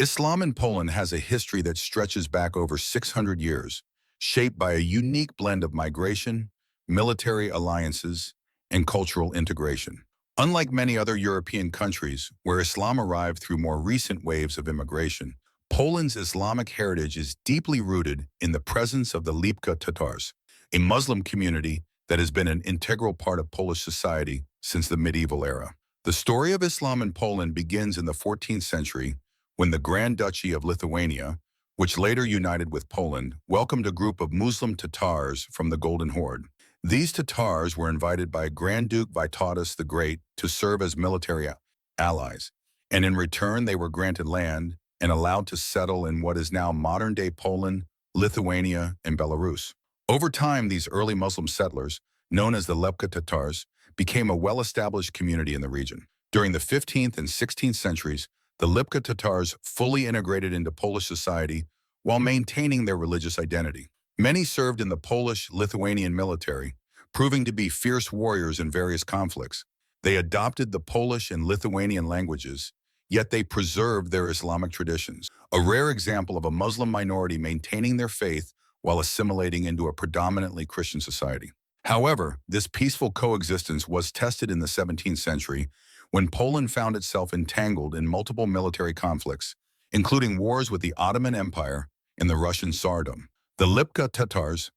Islam in Poland has a history that stretches back over 600 years, shaped by a unique blend of migration, military alliances, and cultural integration. Unlike many other European countries, where Islam arrived through more recent waves of immigration, Poland's Islamic heritage is deeply rooted in the presence of the Lipka Tatars, a Muslim community that has been an integral part of Polish society since the medieval era. The story of Islam in Poland begins in the 14th century when the Grand Duchy of Lithuania, which later united with Poland, welcomed a group of Muslim Tatars from the Golden Horde. These Tatars were invited by Grand Duke Vytautas the Great to serve as military allies, and in return they were granted land and allowed to settle in what is now modern-day Poland, Lithuania, and Belarus. Over time, these early Muslim settlers, known as the Lipka Tatars, became a well-established community in the region. During the 15th and 16th centuries, the Lipka Tatars fully integrated into Polish society while maintaining their religious identity. Many served in the Polish-Lithuanian military, proving to be fierce warriors in various conflicts. They adopted the Polish and Lithuanian languages, yet they preserved their Islamic traditions, a rare example of a Muslim minority maintaining their faith while assimilating into a predominantly Christian society. However, this peaceful coexistence was tested in the 17th century when Poland found itself entangled in multiple military conflicts, including wars with the Ottoman Empire and the Russian Tsardom. The Lipka Tatars,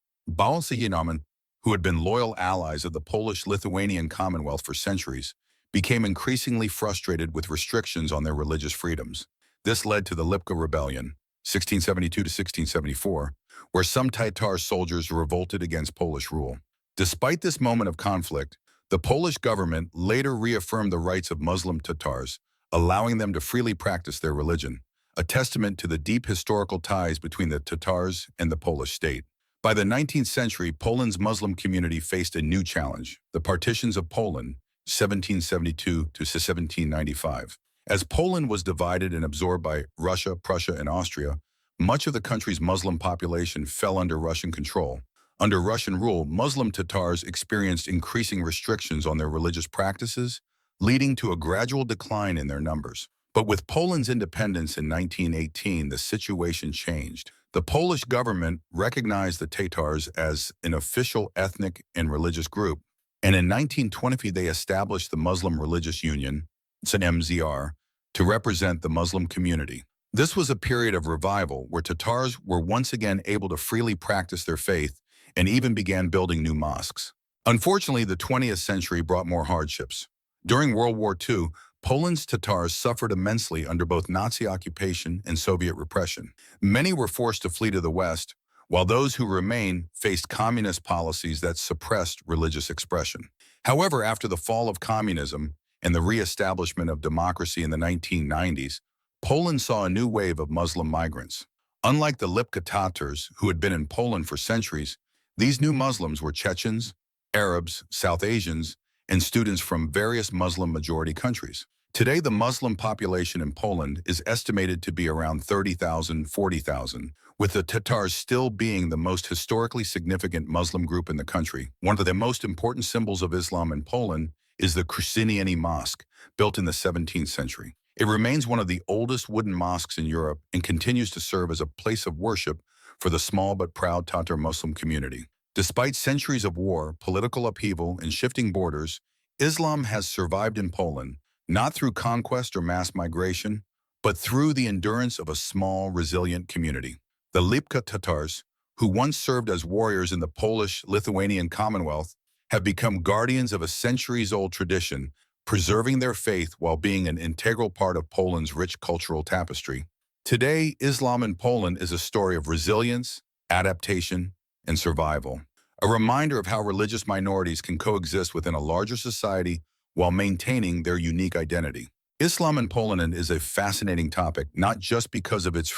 who had been loyal allies of the Polish-Lithuanian Commonwealth for centuries, became increasingly frustrated with restrictions on their religious freedoms. This led to the Lipka Rebellion, 1672 to 1674, where some Tatar soldiers revolted against Polish rule. Despite this moment of conflict, the Polish government later reaffirmed the rights of Muslim Tatars, allowing them to freely practice their religion, a testament to the deep historical ties between the Tatars and the Polish state. By the 19th century, Poland's Muslim community faced a new challenge, the Partitions of Poland, 1772 to 1795. As Poland was divided and absorbed by Russia, Prussia, and Austria, much of the country's Muslim population fell under Russian control. Under Russian rule, Muslim Tatars experienced increasing restrictions on their religious practices, leading to a gradual decline in their numbers. But with Poland's independence in 1918, the situation changed. The Polish government recognized the Tatars as an official ethnic and religious group, and in 1920 they established the Muslim Religious Union, it's an MZR, to represent the Muslim community. This was a period of revival where Tatars were once again able to freely practice their faith and even began building new mosques. Unfortunately, the 20th century brought more hardships. During World War II, Poland's Tatars suffered immensely under both Nazi occupation and Soviet repression. Many were forced to flee to the West, while those who remained faced communist policies that suppressed religious expression. However, after the fall of communism and the re-establishment of democracy in the 1990s, Poland saw a new wave of Muslim migrants. Unlike the Lipka Tatars, who had been in Poland for centuries, these new Muslims were Chechens, Arabs, South Asians, and students from various Muslim-majority countries. Today, the Muslim population in Poland is estimated to be around 30,000, 40,000, with the Tatars still being the most historically significant Muslim group in the country. One of the most important symbols of Islam in Poland is the Krzyżaniany Mosque, built in the 17th century. It remains one of the oldest wooden mosques in Europe and continues to serve as a place of worship for the small but proud Tatar Muslim community. Despite centuries of war, political upheaval, and shifting borders, Islam has survived in Poland, not through conquest or mass migration, but through the endurance of a small, resilient community. The Lipka Tatars, who once served as warriors in the Polish-Lithuanian Commonwealth, have become guardians of a centuries-old tradition, preserving their faith while being an integral part of Poland's rich cultural tapestry. Today, Islam in Poland is a story of resilience, adaptation, and survival. A reminder of how religious minorities can coexist within a larger society while maintaining their unique identity. Islam in Poland is a fascinating topic, not just because of its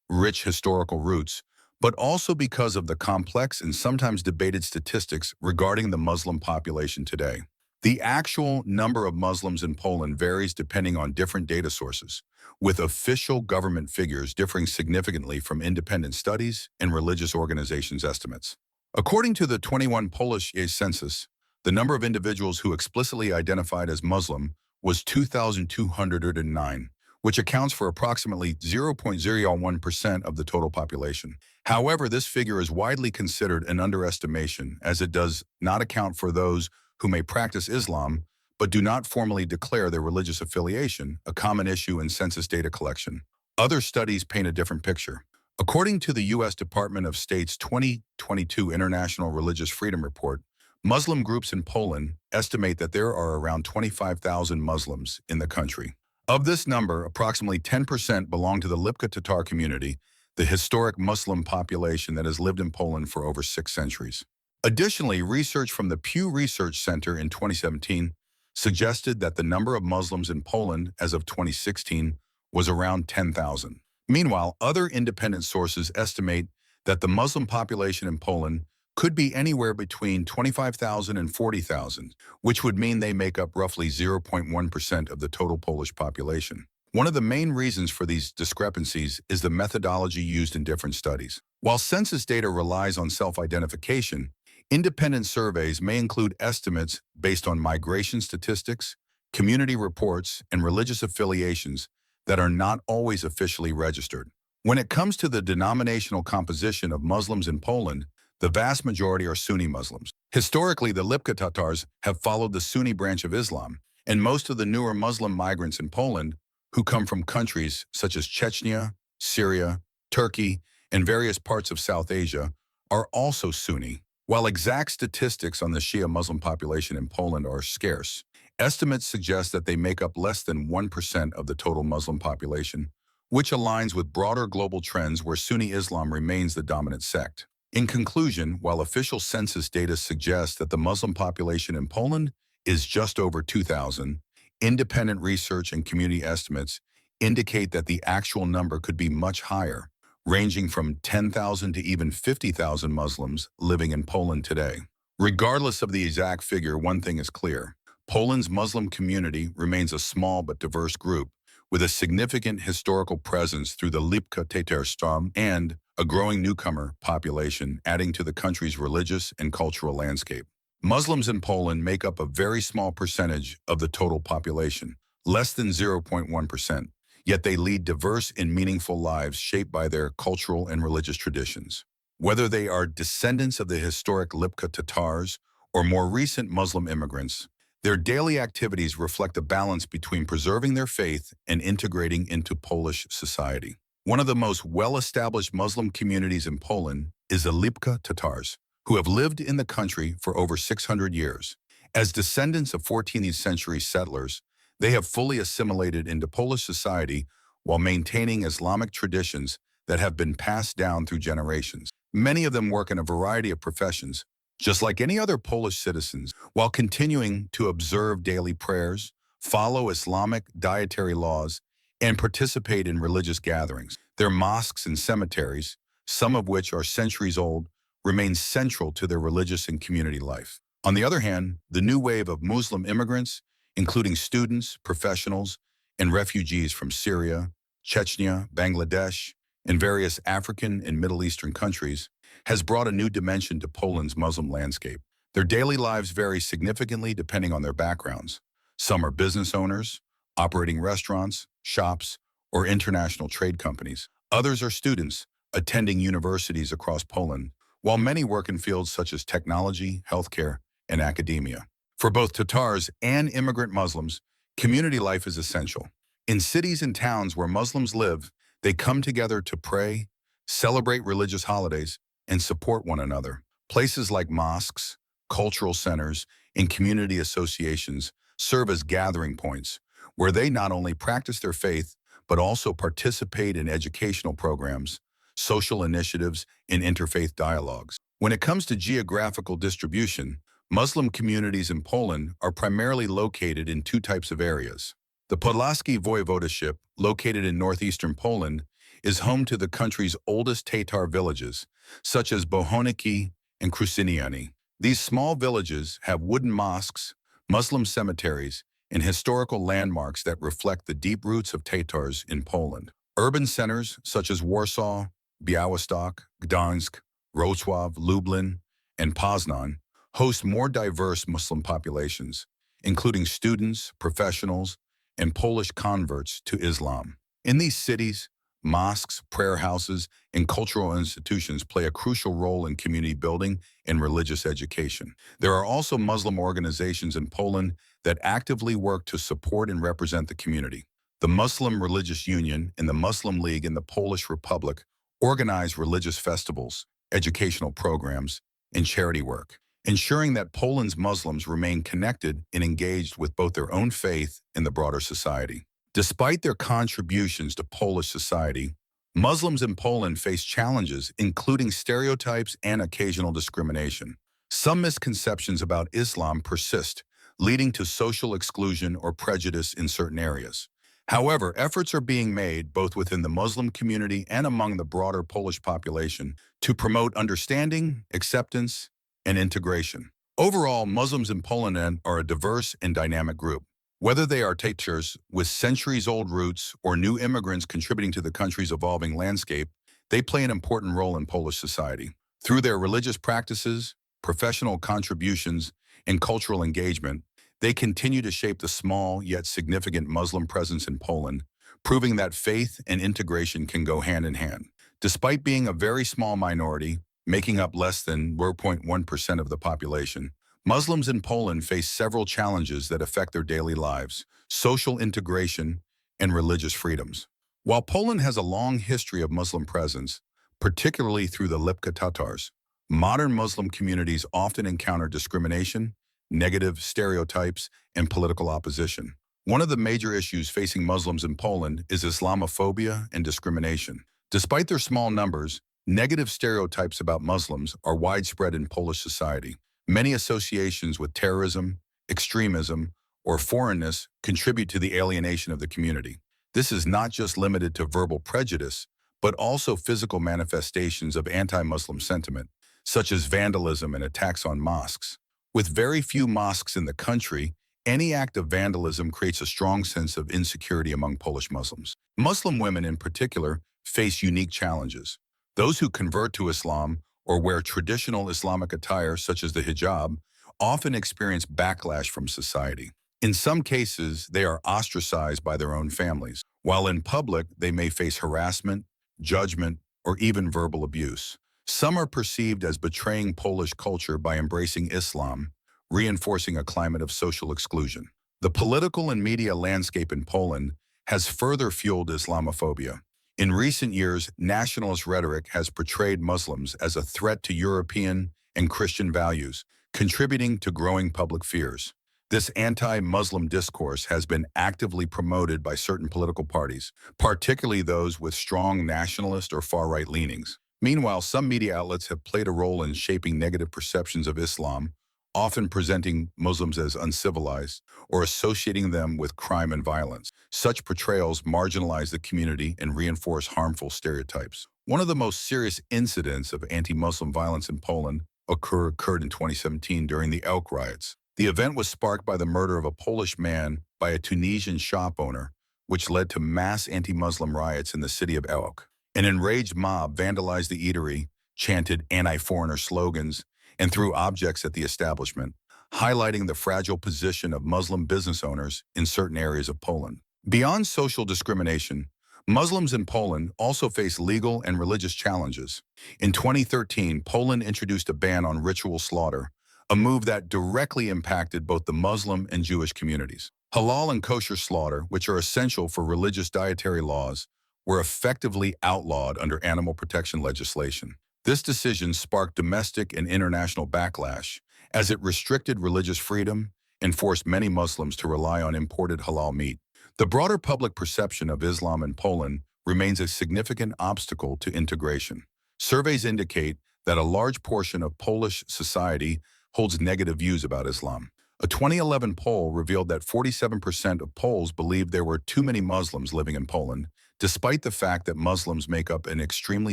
rich historical roots, but also because of the complex and sometimes debated statistics regarding the Muslim population today. The actual number of Muslims in Poland varies depending on different data sources, with official government figures differing significantly from independent studies and religious organizations' estimates. According to the 21 Polish census, the number of individuals who explicitly identified as Muslim was 2,209, which accounts for approximately 0.01% of the total population. However, this figure is widely considered an underestimation, as it does not account for those who may practice Islam but do not formally declare their religious affiliation, a common issue in census data collection. Other studies paint a different picture. According to the U.S. Department of State's 2022 International Religious Freedom Report, Muslim groups in Poland estimate that there are around 25,000 Muslims in the country. Of this number, approximately 10% belong to the Lipka Tatar community, the historic Muslim population that has lived in Poland for over 6 centuries. Additionally, research from the Pew Research Center in 2017 suggested that the number of Muslims in Poland as of 2016 was around 10,000. Meanwhile, other independent sources estimate that the Muslim population in Poland could be anywhere between 25,000 and 40,000, which would mean they make up roughly 0.1% of the total Polish population. One of the main reasons for these discrepancies is the methodology used in different studies. While census data relies on self-identification, independent surveys may include estimates based on migration statistics, community reports, and religious affiliations that are not always officially registered. When it comes to the denominational composition of Muslims in Poland, the vast majority are Sunni Muslims. Historically, the Lipka Tatars have followed the Sunni branch of Islam, and most of the newer Muslim migrants in Poland, who come from countries such as Chechnya, Syria, Turkey, and various parts of South Asia, are also Sunni. While exact statistics on the Shia Muslim population in Poland are scarce, estimates suggest that they make up less than 1% of the total Muslim population, which aligns with broader global trends where Sunni Islam remains the dominant sect. In conclusion, while official census data suggests that the Muslim population in Poland is just over 2,000, independent research and community estimates indicate that the actual number could be much higher, ranging from 10,000 to even 50,000 Muslims living in Poland today. Regardless of the exact figure, one thing is clear. Poland's Muslim community remains a small but diverse group, with a significant historical presence through the Lipka Tatars and a growing newcomer population adding to the country's religious and cultural landscape. Muslims in Poland make up a very small percentage of the total population, less than 0.1%, yet they lead diverse and meaningful lives shaped by their cultural and religious traditions. Whether they are descendants of the historic Lipka Tatars or more recent Muslim immigrants, their daily activities reflect a balance between preserving their faith and integrating into Polish society. One of the most well-established Muslim communities in Poland is the Lipka Tatars, who have lived in the country for over 600 years. As descendants of 14th century settlers, they have fully assimilated into Polish society while maintaining Islamic traditions that have been passed down through generations. Many of them work in a variety of professions, just like any other Polish citizens, while continuing to observe daily prayers, follow Islamic dietary laws, and participate in religious gatherings. Their mosques and cemeteries, some of which are centuries old, remain central to their religious and community life. On the other hand, the new wave of Muslim immigrants, including students, professionals, and refugees from Syria, Chechnya, Bangladesh, and various African and Middle Eastern countries, has brought a new dimension to Poland's Muslim landscape. Their daily lives vary significantly depending on their backgrounds. Some are business owners, operating restaurants, shops, or international trade companies. Others are students, attending universities across Poland, while many work in fields such as technology, healthcare, and academia. For both Tatars and immigrant Muslims, community life is essential. In cities and towns where Muslims live, they come together to pray, celebrate religious holidays, and support one another. Places like mosques, cultural centers, and community associations serve as gathering points where they not only practice their faith, but also participate in educational programs, social initiatives, and interfaith dialogues. When it comes to geographical distribution, Muslim communities in Poland are primarily located in two types of areas. The Podlaski Voivodeship, located in northeastern Poland, is home to the country's oldest Tatar villages, such as Bohoniki and Krusyniani. These small villages have wooden mosques, Muslim cemeteries, and historical landmarks that reflect the deep roots of Tatars in Poland. Urban centers such as Warsaw, Białystok, Gdańsk, Wrocław, Lublin, and Poznan host more diverse Muslim populations, including students, professionals, and Polish converts to Islam. In these cities, mosques, prayer houses, and cultural institutions play a crucial role in community building and religious education. There are also Muslim organizations in Poland that actively work to support and represent the community. The Muslim Religious Union and the Muslim League in the Polish Republic organize religious festivals, educational programs, and charity work, ensuring that Poland's Muslims remain connected and engaged with both their own faith and the broader society. Despite their contributions to Polish society, Muslims in Poland face challenges, including stereotypes and occasional discrimination. Some misconceptions about Islam persist, leading to social exclusion or prejudice in certain areas. However, efforts are being made both within the Muslim community and among the broader Polish population to promote understanding, acceptance, and integration. Overall, Muslims in Poland are a diverse and dynamic group. Whether they are Tatars with centuries-old roots or new immigrants contributing to the country's evolving landscape, they play an important role in Polish society. Through their religious practices, professional contributions, and cultural engagement, they continue to shape the small yet significant Muslim presence in Poland, proving that faith and integration can go hand in hand. Despite being a very small minority, making up less than 0.1% of the population, Muslims in Poland face several challenges that affect their daily lives, social integration, and religious freedoms. While Poland has a long history of Muslim presence, particularly through the Lipka Tatars, modern Muslim communities often encounter discrimination, negative stereotypes, and political opposition. One of the major issues facing Muslims in Poland is Islamophobia and discrimination. Despite their small numbers, negative stereotypes about Muslims are widespread in Polish society. Many associations with terrorism, extremism, or foreignness contribute to the alienation of the community. This is not just limited to verbal prejudice, but also physical manifestations of anti-Muslim sentiment, such as vandalism and attacks on mosques. With very few mosques in the country, any act of vandalism creates a strong sense of insecurity among Polish Muslims. Muslim women in particular face unique challenges. Those who convert to Islam or wear traditional Islamic attire such as the hijab often experience backlash from society. In some cases, they are ostracized by their own families, while in public they may face harassment, judgment, or even verbal abuse. Some are perceived as betraying Polish culture by embracing Islam, reinforcing a climate of social exclusion. The political and media landscape in Poland has further fueled Islamophobia. In recent years, nationalist rhetoric has portrayed Muslims as a threat to European and Christian values, contributing to growing public fears. This anti-Muslim discourse has been actively promoted by certain political parties, particularly those with strong nationalist or far-right leanings. Meanwhile, some media outlets have played a role in shaping negative perceptions of Islam, often presenting Muslims as uncivilized or associating them with crime and violence. Such portrayals marginalize the community and reinforce harmful stereotypes. One of the most serious incidents of anti-Muslim violence in Poland occurred in 2017 during the Elk riots. The event was sparked by the murder of a Polish man by a Tunisian shop owner, which led to mass anti-Muslim riots in the city of Elk. An enraged mob vandalized the eatery, chanted anti-foreigner slogans, and threw objects at the establishment, highlighting the fragile position of Muslim business owners in certain areas of Poland. Beyond social discrimination, Muslims in Poland also face legal and religious challenges. In 2013, Poland introduced a ban on ritual slaughter, a move that directly impacted both the Muslim and Jewish communities. Halal and kosher slaughter, which are essential for religious dietary laws, were effectively outlawed under animal protection legislation. This decision sparked domestic and international backlash as it restricted religious freedom and forced many Muslims to rely on imported halal meat. The broader public perception of Islam in Poland remains a significant obstacle to integration. Surveys indicate that a large portion of Polish society holds negative views about Islam. A 2011 poll revealed that 47% of Poles believed there were too many Muslims living in Poland, despite the fact that Muslims make up an extremely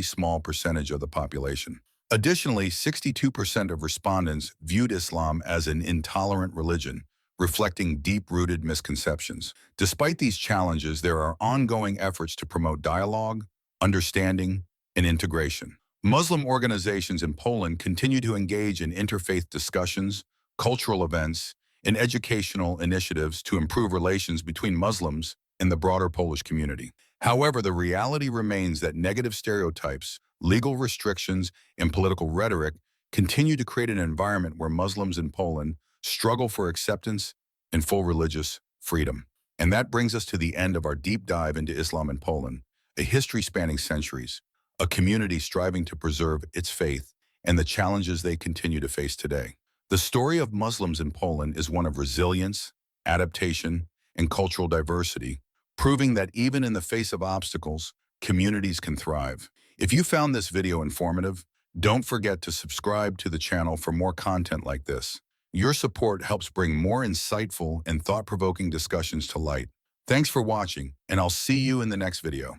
small percentage of the population. Additionally, 62% of respondents viewed Islam as an intolerant religion, reflecting deep-rooted misconceptions. Despite these challenges, there are ongoing efforts to promote dialogue, understanding, and integration. Muslim organizations in Poland continue to engage in interfaith discussions, cultural events, and educational initiatives to improve relations between Muslims and the broader Polish community. However, the reality remains that negative stereotypes, legal restrictions, and political rhetoric continue to create an environment where Muslims in Poland struggle for acceptance and full religious freedom. And that brings us to the end of our deep dive into Islam in Poland, a history spanning centuries, a community striving to preserve its faith, and the challenges they continue to face today. The story of Muslims in Poland is one of resilience, adaptation, and cultural diversity, proving that even in the face of obstacles, communities can thrive. If you found this video informative, don't forget to subscribe to the channel for more content like this. Your support helps bring more insightful and thought-provoking discussions to light. Thanks for watching, and I'll see you in the next video.